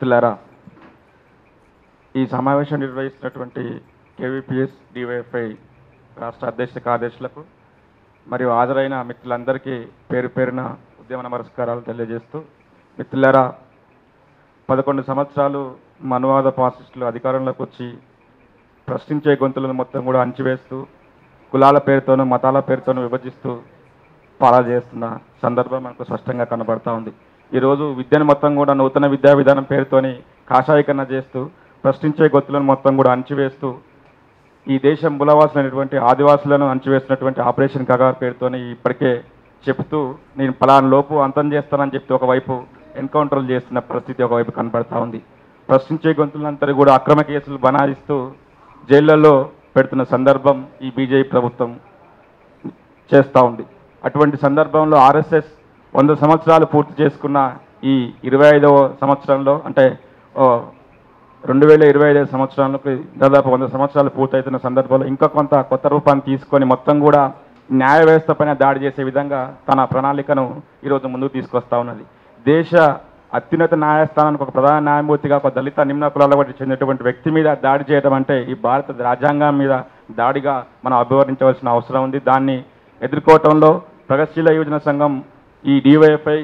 మిత్రులారా, ఈ సమావేశం నిర్వహిస్తున్నటువంటి కేవీపీఎస్ డివైఎఫ్ఐ రాష్ట్ర అధ్యక్ష కార్యదర్శులకు మరియు హాజరైన మిత్రులందరికీ పేరు పేరున ఉద్యమ నమస్కారాలు తెలియజేస్తూ, మిత్రులారా, 11 సంవత్సరాలు మనువాద ఫాసిస్టులు అధికారంలోకి వచ్చి ప్రశ్నించే గొంతులను మొత్తం కూడా అణచివేస్తూ కులాల పేరుతోనూ మతాల పేరుతోనూ విభజిస్తూ పాలన చేస్తున్న సందర్భం మనకు స్పష్టంగా కనబడతా ఉంది. ఈరోజు విద్యను మొత్తం కూడా నూతన విద్యా విధానం పేరుతోని కాషాయీకరణ చేస్తూ ప్రశ్నించే గొంతులను మొత్తం కూడా అణచివేస్తూ ఈ దేశం మూలవాసులైనటువంటి ఆదివాసులను అణచివేస్తున్నటువంటి ఆపరేషన్ కగార్ పేరుతోని ఇప్పటికే చెప్తూ నేను పలానా లోపు అంతం చేస్తానని చెప్తూ ఒకవైపు ఎన్కౌంటర్లు చేస్తున్న పరిస్థితి ఒకవైపు కనబడతా ఉంది. ప్రశ్నించే గొంతులందరూ కూడా అక్రమ కేసులు బనాయిస్తూ జైళ్లలో పెడుతున్న సందర్భం ఈ బీజేపీ ప్రభుత్వం చేస్తూ ఉంది. అటువంటి సందర్భంలో ఆర్ఎస్ఎస్ 100 సంవత్సరాలు పూర్తి చేసుకున్న ఈ 25వ సంవత్సరంలో, అంటే 2025 సంవత్సరాలకు దాదాపు 100 సంవత్సరాలు పూర్తవుతున్న సందర్భంలో ఇంకా కొంత కొత్త రూపాన్ని తీసుకొని మొత్తం కూడా న్యాయ వ్యవస్థ పైన దాడి చేసే విధంగా తన ప్రణాళికను ఈరోజు ముందుకు తీసుకొస్తా ఉన్నది. దేశ అత్యున్నత న్యాయస్థానానికి ఒక ప్రధాన న్యాయమూర్తిగా ఒక దళిత నిమ్న కులాలకు చెందినటువంటి వ్యక్తి మీద దాడి చేయడం అంటే ఈ భారత రాజ్యాంగం మీద దాడిగా మనం అభివర్ణించవలసిన అవసరం ఉంది. దాన్ని ఎదుర్కోవటంలో ప్రగతిశీల యువజన సంఘం ఈ డివైఎఫ్ఐ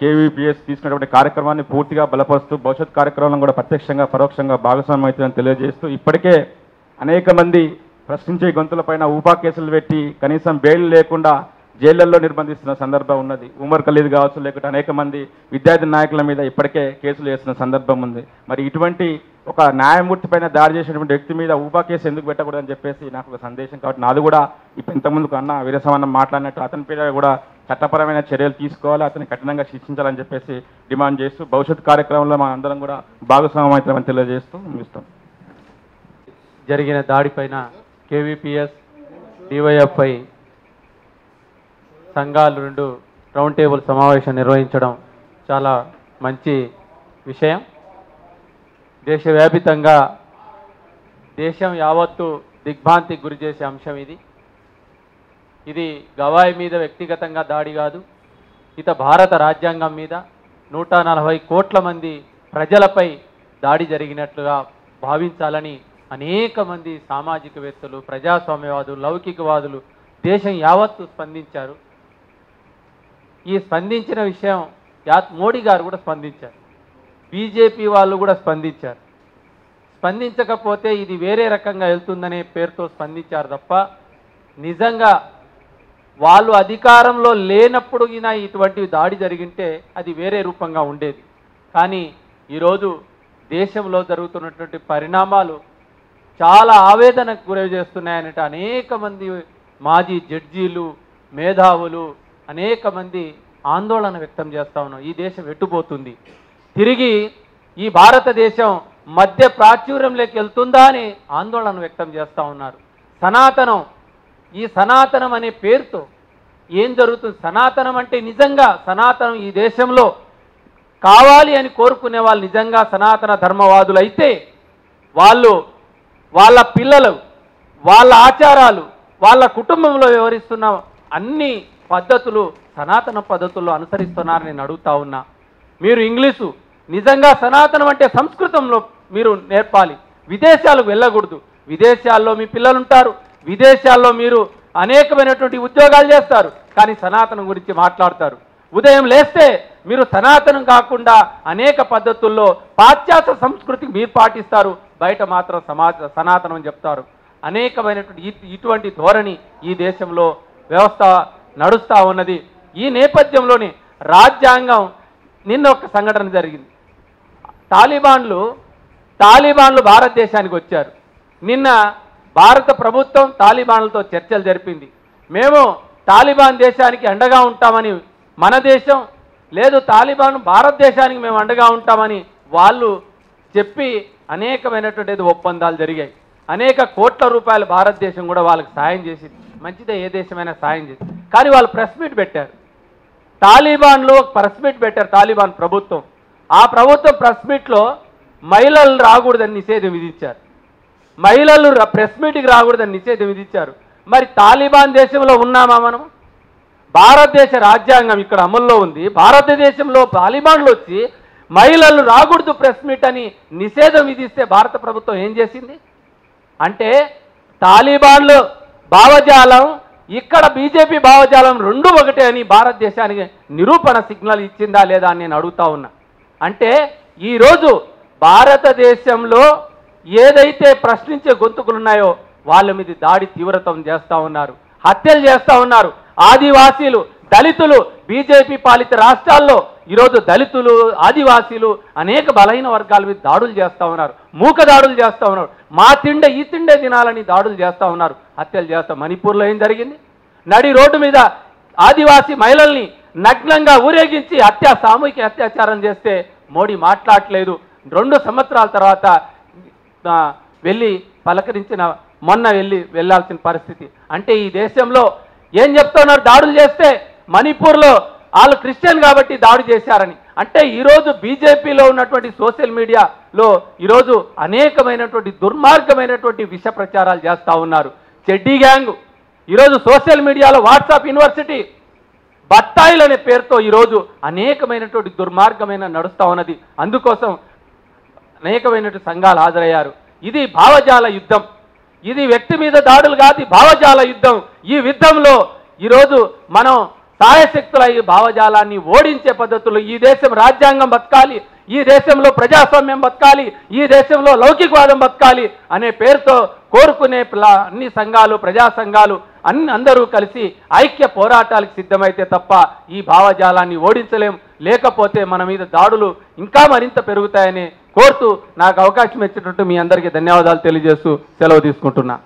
కేవీపీఎస్ తీసుకున్నటువంటి కార్యక్రమాన్ని పూర్తిగా బలపరుస్తూ భవిష్యత్ కార్యక్రమాలను కూడా ప్రత్యక్షంగా పరోక్షంగా భాగస్వామ్యం అవుతుందని తెలియజేస్తూ, ఇప్పటికే అనేక మంది ప్రశ్నించే గొంతులపైన ఊపా కేసులు పెట్టి కనీసం బెయిల్ లేకుండా జైళ్లలో నిర్బంధిస్తున్న సందర్భం ఉన్నది. ఉమర్ ఖలీద్ కావచ్చు, లేకుంటే అనేక మంది విద్యార్థి నాయకుల మీద ఇప్పటికే కేసులు వేస్తున్న సందర్భం ఉంది. మరి ఇటువంటి ఒక న్యాయమూర్తి పైన దాడి చేసినటువంటి వ్యక్తి మీద ఊపా కేసు ఎందుకు పెట్టకూడదని చెప్పేసి నాకు ఒక సందేశం. కాబట్టి నాది కూడా ఇంతకుముందుకు అన్న వీరసమన్నం మాట్లాడినట్టు అతని పేరు కూడా చట్టపరమైన చర్యలు తీసుకోవాలి, అతన్ని కఠినంగా శిక్షించాలని చెప్పేసి డిమాండ్ చేస్తూ భవిష్యత్ కార్యక్రమంలో మన అందరం కూడా భాగస్వామ్యం అవుతామని తెలియజేస్తూ ముగిస్తాం. జరిగిన దాడిపైన కేవీపీఎస్ డివైఎఫ్ఐ సంఘాలు 2 రౌండ్ టేబుల్ సమావేశం నిర్వహించడం చాలా మంచి విషయం. దేశవ్యాపితంగా దేశం యావత్తు దిగ్భ్రాంతికి గురి చేసే అంశం ఇది గవాయి మీద వ్యక్తిగతంగా దాడి కాదు, భారత రాజ్యాంగం మీద 140 కోట్ల మంది ప్రజలపై దాడి జరిగినట్లుగా భావించాలని అనేక మంది సామాజికవేత్తలు, ప్రజాస్వామ్యవాదులు, లౌకికవాదులు దేశం యావత్తు స్పందించారు. ఈ స్పందించిన విషయం మోడీ గారు కూడా స్పందించారు, బీజేపీ వాళ్ళు కూడా స్పందించారు. స్పందించకపోతే ఇది వేరే రకంగా వెళ్తుందనే పేరుతో స్పందించారు తప్ప నిజంగా వాళ్ళు అధికారంలో లేనప్పుడు ఇటువంటి దాడి జరిగింటే అది వేరే రూపంగా ఉండేది. కానీ ఈరోజు దేశంలో జరుగుతున్నటువంటి పరిణామాలు చాలా ఆవేదనకు గురి చేస్తున్నాయనంటే అనేక మంది మాజీ జడ్జీలు, మేధావులు అనేక మంది ఆందోళన వ్యక్తం చేస్తూ ఉన్నారు. ఈ దేశం ఎట్టుపోతుంది, తిరిగి ఈ భారతదేశం మధ్య ప్రాచుర్యంలోకి వెళ్తుందా అని ఆందోళన వ్యక్తం చేస్తూ ఉన్నారు. ఈ సనాతనం అనే పేరుతో ఏం జరుగుతుంది? సనాతనం అంటే నిజంగా సనాతనం ఈ దేశంలో కావాలి అని కోరుకునే వాళ్ళు నిజంగా సనాతన ధర్మవాదులు అయితే వాళ్ళ పిల్లలు, వాళ్ళ ఆచారాలు, వాళ్ళ కుటుంబంలో వ్యవహరిస్తున్న అన్ని పద్ధతులు సనాతన పద్ధతుల్లో అనుసరిస్తున్నారని నేను అడుగుతా ఉన్నా. మీరు ఇంగ్లీషు నిజంగా సనాతనం అంటే సంస్కృతంలో మీరు నేర్పాలి, విదేశాలకు వెళ్ళకూడదు. విదేశాల్లో మీ పిల్లలు ఉంటారు, విదేశాల్లో మీరు అనేకమైనటువంటి ఉద్యోగాలు చేస్తారు, కానీ సనాతనం గురించి మాట్లాడతారు. ఉదయం లేస్తే మీరు సనాతనం కాకుండా అనేక పద్ధతుల్లో పాశ్చాత్య సంస్కృతికి మీరు పాటిస్తారు, బయట మాత్రం సనాతనం చెప్తారు. అనేకమైనటువంటి ఇటువంటి ధోరణి ఈ దేశంలో వ్యవస్థ నడుస్తూ ఉన్నది. ఈ నేపథ్యంలోనే రాజ్యాంగం నిన్న ఒక సంఘటన జరిగింది. తాలిబాన్లు భారతదేశానికి వచ్చారు. నిన్న భారత ప్రభుత్వం తాలిబాన్లతో చర్చలు జరిపింది. మేము తాలిబాన్ దేశానికి అండగా ఉంటామని మన దేశం, లేదు తాలిబాన్ భారతదేశానికి మేము అండగా ఉంటామని వాళ్ళు చెప్పి అనేకమైనటువంటి ఒప్పందాలు జరిగాయి. అనేక కోట్ల రూపాయలు భారతదేశం కూడా వాళ్ళకి సాయం చేసింది. మంచిదే, ఏ దేశమైనా సాయం చేసి. కానీ వాళ్ళు ప్రెస్ మీట్ పెట్టారు, తాలిబాన్లో ప్రెస్ మీట్ పెట్టారు తాలిబాన్ ప్రభుత్వం. ఆ ప్రభుత్వం ప్రెస్ మీట్లో మహిళలు రాకూడదని నిషేధం విధించారు. మహిళలు ప్రెస్ మీట్కి రాకూడదని నిషేధం విధించారు. మరి తాలిబాన్ దేశంలో ఉన్నామా మనం? భారతదేశ రాజ్యాంగం ఇక్కడ అమల్లో ఉంది. భారతదేశంలో తాలిబాన్లు వచ్చి మహిళలు రాకూడదు ప్రెస్ మీట్ అని నిషేధం విధిస్తే భారత ప్రభుత్వం ఏం చేసింది? అంటే తాలిబాన్లు భావజాలం ఇక్కడ బీజేపీ భావజాలం రెండు ఒకటే అని భారతదేశానికి నిరూపణ సిగ్నల్ ఇచ్చిందా లేదా అని నేను అడుగుతా ఉన్నా. అంటే ఈరోజు భారతదేశంలో ఏదైతే ప్రశ్నించే గొంతుకులు ఉన్నాయో వాళ్ళ మీద దాడి తీవ్రతం చేస్తూ ఉన్నారు, హత్యలు చేస్తూ ఉన్నారు. ఆదివాసీలు, దళితులు బీజేపీ పాలిత రాష్ట్రాల్లో ఈరోజు దళితులు, ఆదివాసీలు అనేక బలహీన వర్గాల మీద దాడులు చేస్తూ ఉన్నారు, మూక దాడులు చేస్తూ ఉన్నారు. మా తిండే ఈ తిండే తినాలని దాడులు చేస్తూ ఉన్నారు, హత్యలు చేస్తూ. మణిపూర్లో ఏం జరిగింది? నడి రోడ్డు మీద ఆదివాసీ మహిళల్ని నగ్నంగా ఊరేగించి సామూహిక అత్యాచారం చేస్తే మోడీ మాట్లాడలేదు. 2 సంవత్సరాల తర్వాత వెళ్ళి పలకరించిన మొన్న వెళ్ళాల్సిన పరిస్థితి. అంటే ఈ దేశంలో ఏం చెప్తున్నారు? దాడులు చేస్తే మణిపూర్లో వాళ్ళు క్రిస్టియన్ కాబట్టి దాడి చేశారని. అంటే ఈరోజు బీజేపీలో ఉన్నటువంటి సోషల్ మీడియాలో ఈరోజు అనేకమైనటువంటి దుర్మార్గమైనటువంటి విష ప్రచారాలు చేస్తూ ఉన్నారు. చెడ్డీ గ్యాంగ్ ఈరోజు సోషల్ మీడియాలో వాట్సాప్ యూనివర్సిటీ బత్తాయిలు అనే పేరుతో ఈరోజు అనేకమైనటువంటి దుర్మార్గమైన నడుస్తూ ఉన్నది. అందుకోసం అనేకమైనటువంటి సంఘాలు హాజరయ్యారు. ఇది భావజాల యుద్ధం, ఇది వ్యక్తి మీద దాడులు కాదు, భావజాల యుద్ధం. ఈ యుద్ధంలో ఈరోజు మనం సాయశక్తుల ఈ భావజాలాన్ని ఓడించే పద్ధతులు ఈ దేశం రాజ్యాంగం బతకాలి, ఈ దేశంలో ప్రజాస్వామ్యం బతకాలి, ఈ దేశంలో లౌకికవాదం బతకాలి అనే పేరుతో కోరుకునే అన్ని సంఘాలు, ప్రజా సంఘాలు అందరూ కలిసి ఐక్య పోరాటాలకు సిద్ధమైతే తప్ప ఈ భావజాలాన్ని ఓడించలేం. లేకపోతే మన మీద దాడులు ఇంకా మరింత పెరుగుతాయని కోరుతూ నాకు అవకాశం ఇచ్చినట్టు మీ అందరికీ ధన్యవాదాలు తెలియజేస్తూ సెలవు తీసుకుంటున్నా.